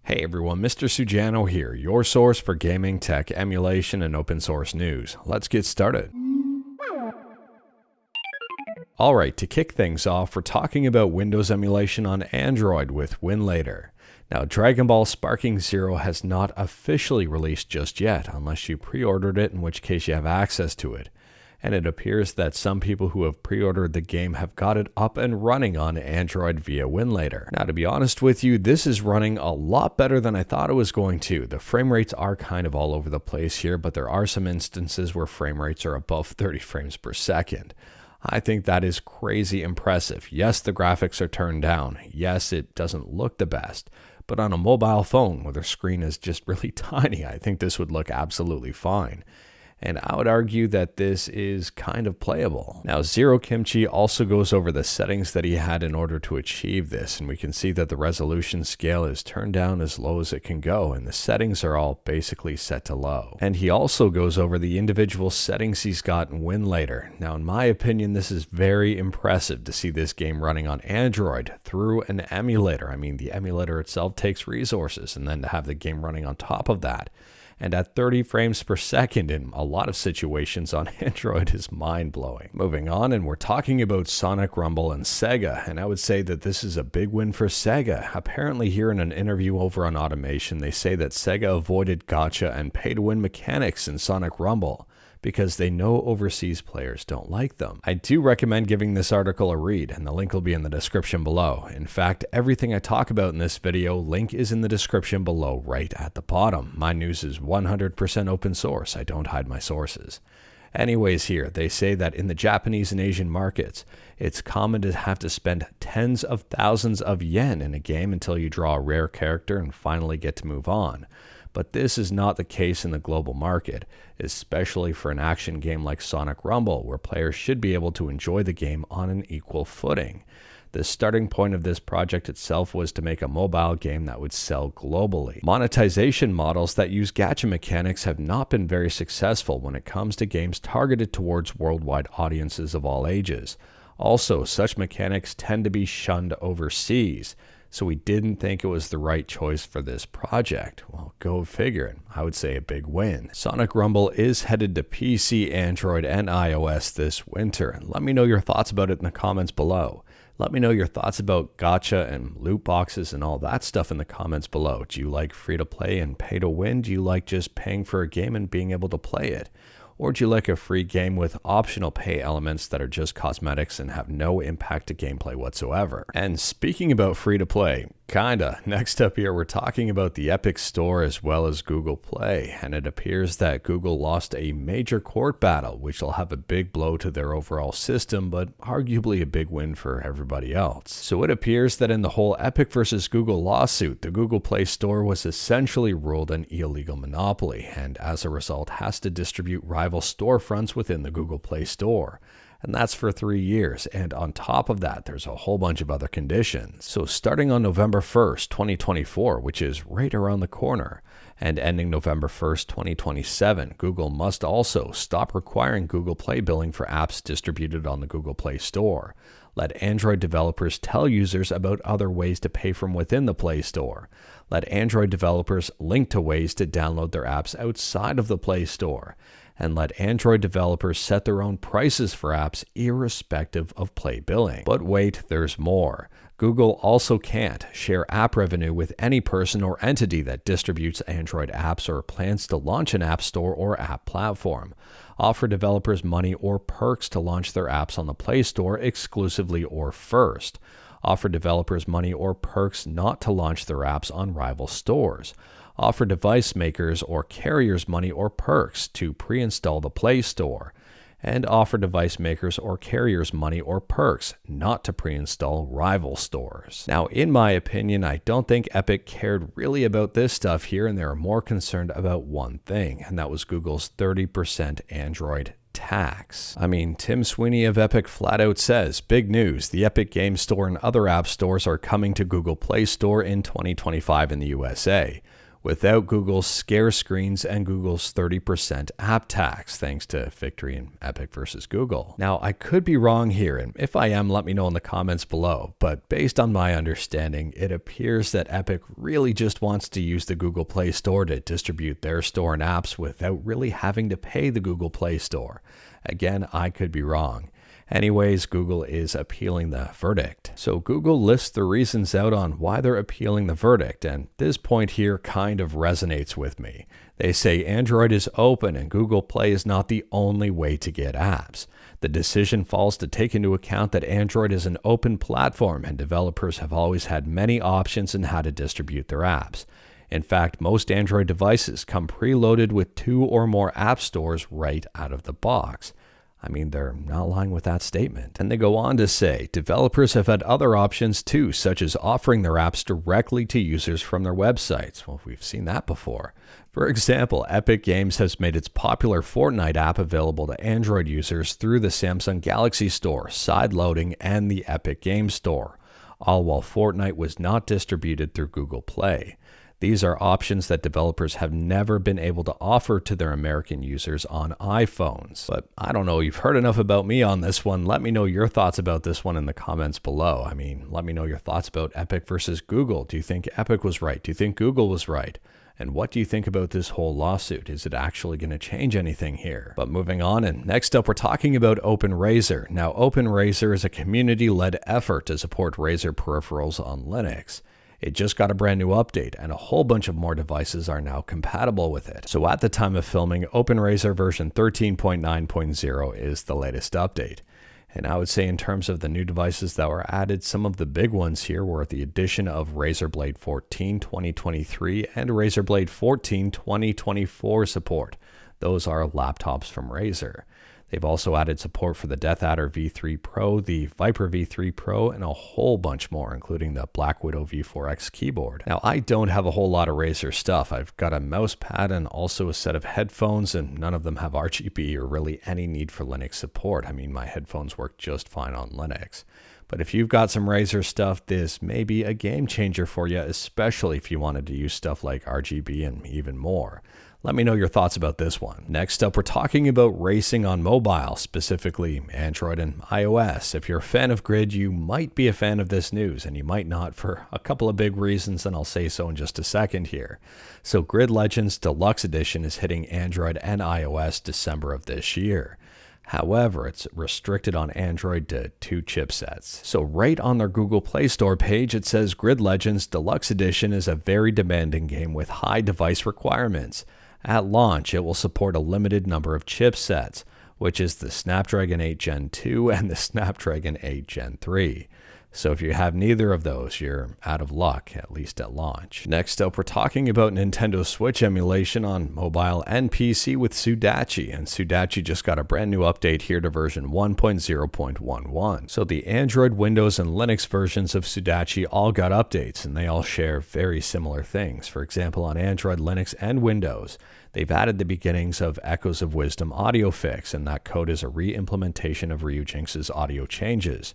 Hey everyone, Mr. Sujano here, your source for gaming, tech, emulation, and open source news. Let's get started. Alright, to kick things off, we're talking about Windows emulation on Android with Emulator. Now, Dragon Ball Sparking Zero has not officially released just yet, unless you pre-ordered it, in which case you have access to it. And it appears that some people who have pre-ordered the game have got it up and running on Android via Emulator. Now, to be honest with you, this is running a lot better than I thought it was going to. The frame rates are kind of all over the place here, but there are some instances where frame rates are above 30 frames per second. I think that is crazy impressive. Yes, the graphics are turned down. Yes, it doesn't look the best. But on a mobile phone where the screen is just really tiny, I think this would look absolutely fine. And I would argue that this is kind of playable. Now, Zero Kimchi also goes over the settings that he had in order to achieve this, and we can see that the resolution scale is turned down as low as it can go, and the settings are all basically set to low. And he also goes over the individual settings he's got in Emulator. Now, in my opinion, this is very impressive to see this game running on Android through an emulator. I mean, the emulator itself takes resources, and then to have the game running on top of that, and at 30 frames per second in a lot of situations on Android is mind-blowing. Moving on, and we're talking about Sonic Rumble and Sega, and I would say that this is a big win for Sega. Apparently here in an interview over on Automation, they say that Sega avoided Gatcha and pay-to-win mechanics in Sonic Rumble because they know overseas players don't like them. I do recommend giving this article a read, and the link will be in the description below. In fact, everything I talk about in this video, link is in the description below right at the bottom. My news is 100% open source. I don't hide my sources. Anyways, here, they say that in the Japanese and Asian markets, it's common to have to spend tens of thousands of yen in a game until you draw a rare character and finally get to move on. But this is not the case in the global market, especially for an action game like Sonic Rumble, where players should be able to enjoy the game on an equal footing. The starting point of this project itself was to make a mobile game that would sell globally. Monetization models that use gacha mechanics have not been very successful when it comes to games targeted towards worldwide audiences of all ages. Also, such mechanics tend to be shunned overseas, so we didn't think it was the right choice for this project. Well, go figure. I would say a big win. Sonic Rumble is headed to PC, Android, and iOS this winter. And let me know your thoughts about it in the comments below. Let me know your thoughts about gacha and loot boxes and all that stuff in the comments below. Do you like free-to-play and pay-to-win? Do you like just paying for a game and being able to play it? Or do you like a free game with optional pay elements that are just cosmetics and have no impact to gameplay whatsoever? And speaking about free-to-play, kinda. Next up here, we're talking about the Epic Store as well as Google Play, and it appears that Google lost a major court battle, which will have a big blow to their overall system, but arguably a big win for everybody else. So it appears that in the whole Epic versus Google lawsuit, the Google Play Store was essentially ruled an illegal monopoly, and as a result has to distribute rival storefronts within the Google Play Store. And that's for 3 years, and on top of that, there's a whole bunch of other conditions. So starting on November 1st, 2024, which is right around the corner, and ending November 1st, 2027, Google must also stop requiring Google Play billing for apps distributed on the Google Play Store. Let Android developers tell users about other ways to pay from within the Play Store. Let Android developers link to ways to download their apps outside of the Play Store. And let Android developers set their own prices for apps irrespective of Play billing. But wait, there's more. Google also can't share app revenue with any person or entity that distributes Android apps or plans to launch an app store or app platform. Offer developers money or perks to launch their apps on the Play Store exclusively or first. Offer developers money or perks not to launch their apps on rival stores. Offer device makers or carriers money or perks to pre-install the Play Store. And offer device makers or carriers money or perks not to pre-install rival stores. Now, in my opinion, I don't think Epic cared really about this stuff here, and they were more concerned about one thing, and that was Google's 30% Android tax. I mean, Tim Sweeney of Epic flat out says, big news, the Epic Game Store and other app stores are coming to Google Play Store in 2025 in the USA. without Google's scare screens and Google's 30% app tax, thanks to victory in Epic versus Google. Now, I could be wrong here, and if I am, let me know in the comments below, but based on my understanding, it appears that Epic really just wants to use the Google Play Store to distribute their store and apps without really having to pay the Google Play Store. Again, I could be wrong. Anyways, Google is appealing the verdict. So Google lists the reasons out on why they're appealing the verdict, and this point here kind of resonates with me. They say Android is open and Google Play is not the only way to get apps. The decision falls to take into account that Android is an open platform and developers have always had many options in how to distribute their apps. In fact, most Android devices come preloaded with 2 or more app stores right out of the box. I mean, they're not lying with that statement. And they go on to say, developers have had other options too, such as offering their apps directly to users from their websites. Well, we've seen that before. For example, Epic Games has made its popular Fortnite app available to Android users through the Samsung Galaxy Store, sideloading, and the Epic Games Store, all while Fortnite was not distributed through Google Play. These are options that developers have never been able to offer to their American users on iPhones. But I don't know, you've heard enough about me on this one. Let me know your thoughts about this one in the comments below. I mean, let me know your thoughts about Epic versus Google. Do you think Epic was right? Do you think Google was right? And what do you think about this whole lawsuit? Is it actually going to change anything here? But moving on, and next up we're talking about OpenRazer. Now, OpenRazer is a community-led effort to support Razer peripherals on Linux. It just got a brand new update, and a whole bunch of more devices are now compatible with it. So at the time of filming, OpenRazer version 13.9.0 is the latest update. And I would say in terms of the new devices that were added, some of the big ones here were the addition of Razer Blade 14 2023 and Razer Blade 14 2024 support. Those are laptops from Razer. They've also added support for the Death Adder V3 Pro, the Viper V3 Pro, and a whole bunch more, including the Black Widow V4X keyboard. Now, I don't have a whole lot of Razer stuff. I've got a mouse pad and also a set of headphones, and none of them have RGB or really any need for Linux support. I mean, my headphones work just fine on Linux. But if you've got some Razer stuff, this may be a game changer for you, especially if you wanted to use stuff like RGB and even more. Let me know your thoughts about this one. Next up, we're talking about racing on mobile, specifically Android and iOS. If you're a fan of Grid, you might be a fan of this news, and you might not for a couple of big reasons, and I'll say so in just a second here. So Grid Legends Deluxe Edition is hitting Android and iOS December of this year. However, it's restricted on Android to 2 chipsets. So right on their Google Play Store page, it says Grid Legends Deluxe Edition is a very demanding game with high device requirements. At launch, it will support a limited number of chipsets, which is the Snapdragon 8 Gen 2 and the Snapdragon 8 Gen 3. So if you have neither of those, you're out of luck, at least at launch. Next up, we're talking about Nintendo Switch emulation on mobile and PC with Sudachi, and Sudachi just got a brand new update here to version 1.0.11. So the Android, Windows, and Linux versions of Sudachi all got updates, and they all share very similar things. For example, on Android, Linux, and Windows, they've added the beginnings of Echoes of Wisdom audio fix, and that code is a re-implementation of Ryujinx's audio changes.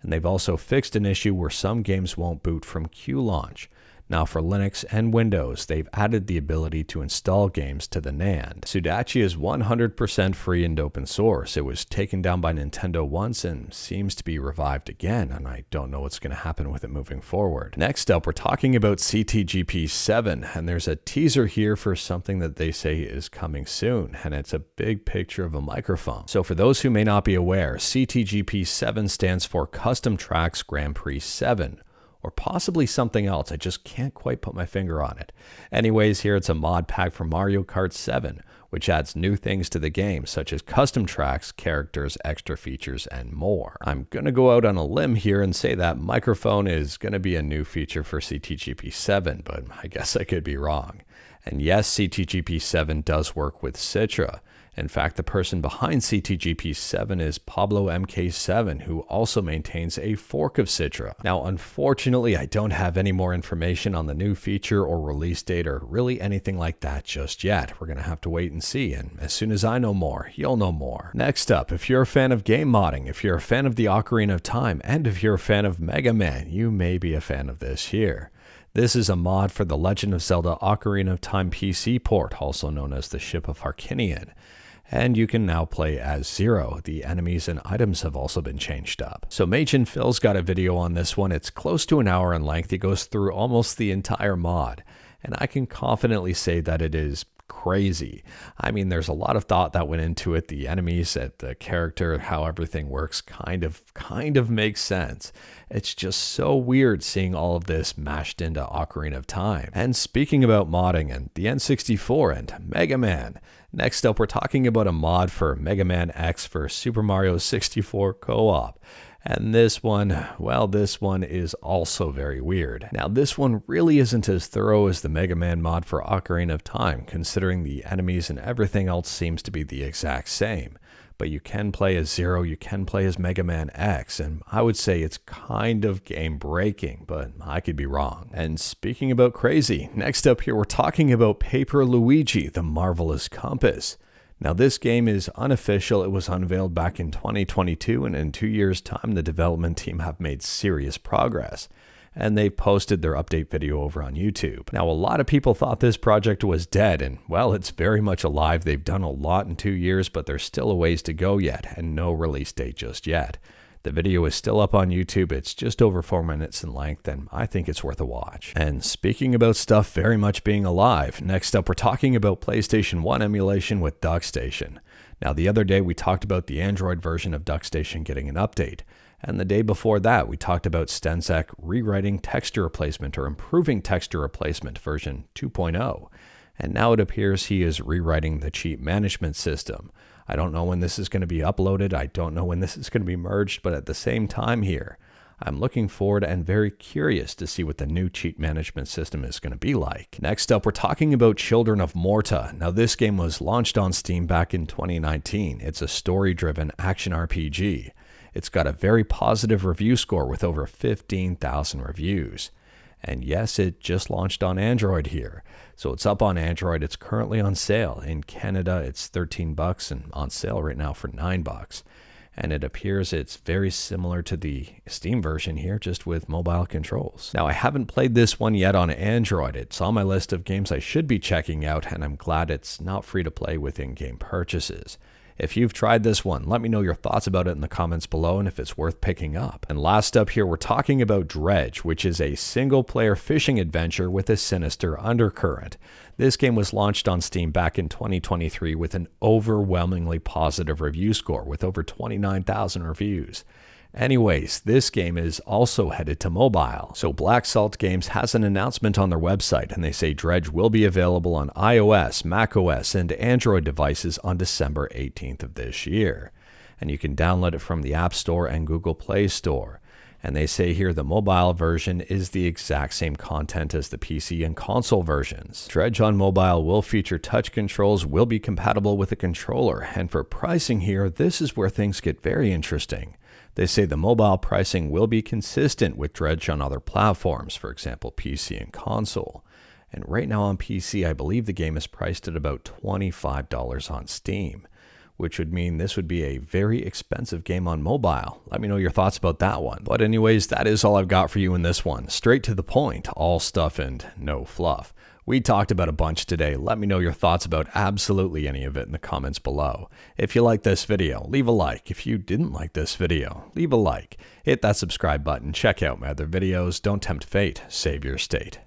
And they've also fixed an issue where some games won't boot from Q launch. Now for Linux and Windows, they've added the ability to install games to the NAND. Sudachi is 100% free and open source. It was taken down by Nintendo once and seems to be revived again, and I don't know what's going to happen with it moving forward. Next up, we're talking about CTGP 7, and there's a teaser here for something that they say is coming soon, and it's a big picture of a microphone. So for those who may not be aware, CTGP 7 stands for Custom Tracks Grand Prix 7. Or possibly something else, I just can't quite put my finger on it. Anyways, here it's a mod pack for Mario Kart 7, which adds new things to the game, such as custom tracks, characters, extra features, and more. I'm going to go out on a limb here and say that microphone is going to be a new feature for CTGP 7, but I guess I could be wrong. And yes, CTGP 7 does work with Citra. In fact, the person behind CTGP 7 is Pablo MK7, who also maintains a fork of Citra. Now, unfortunately, I don't have any more information on the new feature or release date or really anything like that just yet. We're going to have to wait and see, and as soon as I know more, you'll know more. Next up, if you're a fan of game modding, if you're a fan of the Ocarina of Time, and if you're a fan of Mega Man, you may be a fan of this here. This is a mod for the Legend of Zelda Ocarina of Time PC port, also known as the Ship of Harkinian. And you can now play as Zero. The enemies and items have also been changed up. So Mage and Phil's got a video on this one. It's close to an hour in length. It goes through almost the entire mod. And I can confidently say that it is crazy. I mean, there's a lot of thought that went into it. The enemies, the character, how everything works kind of makes sense. It's just so weird seeing all of this mashed into Ocarina of Time. And speaking about modding and the N64 and Mega Man, next up we're talking about a mod for Mega Man X for Super Mario 64 co-op. And this one, well, this one is also very weird. Now, this one really isn't as thorough as the Mega Man mod for Ocarina of Time, considering the enemies and everything else seems to be the exact same. But you can play as Zero, you can play as Mega Man X, and I would say it's kind of game-breaking, but I could be wrong. And speaking about crazy, next up here we're talking about Paper Luigi, the Marvelous Compass. Now, this game is unofficial. It was unveiled back in 2022, and in 2 years' time, the development team have made serious progress. And they posted their update video over on YouTube. Now, a lot of people thought this project was dead, and well, it's very much alive. They've done a lot in 2 years, but there's still a ways to go yet, and no release date just yet. The video is still up on YouTube. It's just over 4 minutes in length, and I think it's worth a watch. And speaking about stuff very much being alive, next up we're talking about PlayStation 1 emulation with Duckstation. Now, the other day we talked about the Android version of Duckstation getting an update, and the day before that we talked about Stensek rewriting texture replacement or improving texture replacement version 2.0. And now it appears he is rewriting the cheat management system. I don't know when this is going to be uploaded. I don't know when this is going to be merged, but at the same time here, I'm looking forward and very curious to see what the new cheat management system is going to be like. Next up, we're talking about Children of Morta. Now, this game was launched on Steam back in 2019. It's a story-driven action RPG. It's got a very positive review score with over 15,000 reviews. And yes, it just launched on Android here. So it's up on Android. It's currently on sale. In Canada, it's $13 and on sale right now for $9. And it appears it's very similar to the Steam version here, just with mobile controls. Now, I haven't played this one yet on Android. It's on my list of games I should be checking out, and I'm glad it's not free to play with in-game purchases. If you've tried this one, let me know your thoughts about it in the comments below and if it's worth picking up. And last up here, we're talking about Dredge, which is a single-player fishing adventure with a sinister undercurrent. This game was launched on Steam back in 2023 with an overwhelmingly positive review score with over 29,000 reviews. Anyways, this game is also headed to mobile. So Black Salt Games has an announcement on their website, and they say Dredge will be available on iOS, macOS, and Android devices on December 18th of this year. And you can download it from the App Store and Google Play Store. And they say here the mobile version is the exact same content as the PC and console versions. Dredge on mobile will feature touch controls, will be compatible with a controller, and for pricing here, this is where things get very interesting. They say the mobile pricing will be consistent with Dredge on other platforms, for example, PC and console. And right now on PC, I believe the game is priced at about $25 on Steam, which would mean this would be a very expensive game on mobile. Let me know your thoughts about that one. But anyways, that is all I've got for you in this one. Straight to the point, all stuff and no fluff. We talked about a bunch today. Let me know your thoughts about absolutely any of it in the comments below. If you liked this video, leave a like. If you didn't like this video, leave a like. Hit that subscribe button. Check out my other videos. Don't tempt fate. Save your state.